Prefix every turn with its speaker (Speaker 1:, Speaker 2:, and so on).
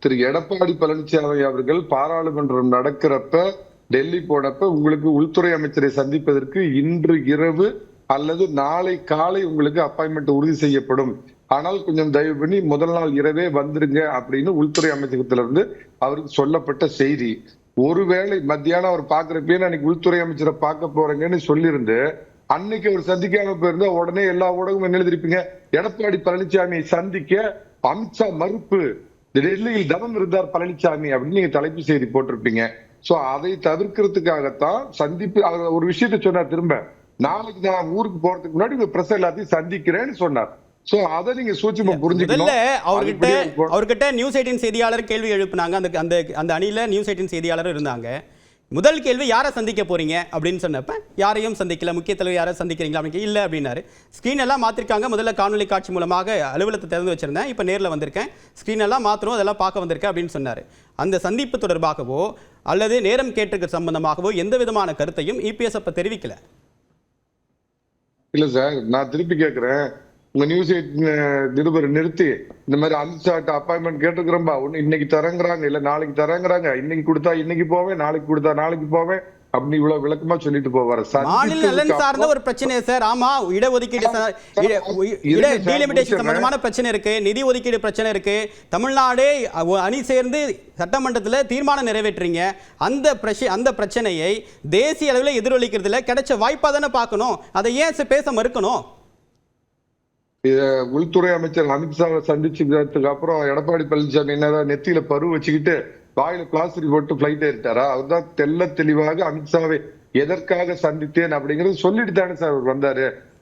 Speaker 1: திரு எடப்பாடி பழனிசாமி அவர்கள் பாராளுமன்றம் நடக்கிறப்ப டெல்லி போனப்ப உங்களுக்கு உள்துறை அமைச்சரை சந்திப்பதற்கு இன்று இரவு அல்லது நாளை காலை உங்களுக்கு அப்பாயின்மெண்ட் உறுதி செய்யப்படும். ஆனால் கொஞ்சம் தயவு பண்ணி முதல் நாள் இரவே வந்துருங்க அப்படின்னு உள்துறை அமைச்சகத்திலிருந்து அவருக்கு சொல்லப்பட்ட செய்தி. ஒருவேளை மத்தியானம் அவர் பாக்குறப்பே அன்னைக்கு உள்துறை அமைச்சரை பார்க்க போறேங்கன்னு சொல்லியிருந்து அன்னைக்கு அவர் சந்திக்காம போயிருந்தா உடனே எல்லா ஊடகமும் என்ன எழுதிருப்பீங்க, எடப்பாடி பழனிசாமியை சந்திக்க அமித்ஷா மறுப்பு, டெல்லியில் தவம் இருந்தார் பழனிசாமி அப்படின்னு நீங்க தலைப்பு செய்தி போட்டிருப்பீங்க. சோ அதை தவிர்க்கிறதுக்காகத்தான் சந்திப்பு. ஒரு விஷயத்த சொன்னார், திரும்ப நாளைக்கு நான் ஊருக்கு போறதுக்கு முன்னாடி உங்க பிரஸ் எல்லாத்தையும் சந்திக்கிறேன்னு சொன்னார். சோ அதை நீங்க சூட்சுமா புரிஞ்சுக்கணும்.
Speaker 2: அவர்கிட்ட நியூஸ் 18 செய்தியாளர் கேள்வி எழுப்பினாங்க. அந்த அணியில நியூஸ் 18 செய்தியாளர் இருந்தாங்க. முதல் கேள்வி, யாரை சந்திக்க போறீங்க அப்படின்னு சொன்னப்ப யாரையும் சந்திக்கல, முக்கிய தலைவர் யாரை சந்திக்கிறீங்களா அப்படின்னு இல்ல அப்படின்னாரு. ஸ்கிரீன் எல்லாம் மாத்திருக்காங்க. முதல்ல காணொலி காட்சி மூலமாக அலுவலகத்தை திறந்து வச்சிருந்தேன், இப்ப நேரில் வந்திருக்கேன், ஸ்கிரீன் எல்லாம் மாத்திரம் அதெல்லாம் பார்க்க வந்திருக்கேன் அப்படின்னு சொன்னாரு. அந்த சந்திப்பு தொடர்பாகவோ அல்லது நேரம் கேட்டிருக்க சம்பந்தமாகவோ எந்த விதமான கருத்தையும் இபிஎஸ் அப்ப தெரிவிக்கல.
Speaker 1: இல்ல சார், நான் திருப்பி கேட்கிறேன், உங்க நியூஸ் நிருபர் நிறுத்தி இந்த மாதிரி அமித்ஷா அப்பாயின்மெண்ட் கேட்டுக்கிறோம்பா, ஒண்ணு இன்னைக்கு தரங்குறாங்க இல்ல நாளைக்கு தரங்குறாங்க, இன்னைக்கு கொடுத்தா இன்னைக்கு போவேன், நாளைக்கு கொடுத்தா நாளைக்கு போவேன் அப்படின்னு இவ்வளவு விளக்கமா சொல்லிட்டு போவாரு.
Speaker 2: மாநில நலன் சார்ந்த ஒரு பிரச்சனை சார். ஆமா, இடஒதுக்கீடு சம்பந்தமான பிரச்சனை இருக்கு, நிதி ஒதுக்கீடு பிரச்சனை இருக்கு. தமிழ்நாடே அணி சேர்ந்து சட்டமன்றத்தில் தீர்மானம் நிறைவேற்றுறீங்க. அந்த பிரச்சனையை தேசிய அளவில் எதிரொலிக்கிறதுல கிடைச்ச வாய்ப்பா தானே பார்க்கணும். அதை ஏன் பேச மறுக்கணும்?
Speaker 1: உள்துறை அமைச்சர் அமித்ஷாவை சந்திச்சதுக்கு அப்புறம் எடப்பாடி பழனிசாமி என்னதான் நெத்தியில பரு வச்சுக்கிட்டு வாயில பிளாஸ்டிக் போட்டு பிளைட் ஏறிட்டாரா? அவர்தான் தெல்ல தெளிவாக அமித்ஷாவை எதற்காக சந்தித்தேன் அப்படிங்கறது சொல்லிட்டு தானே சார் அவர் வந்தாரு.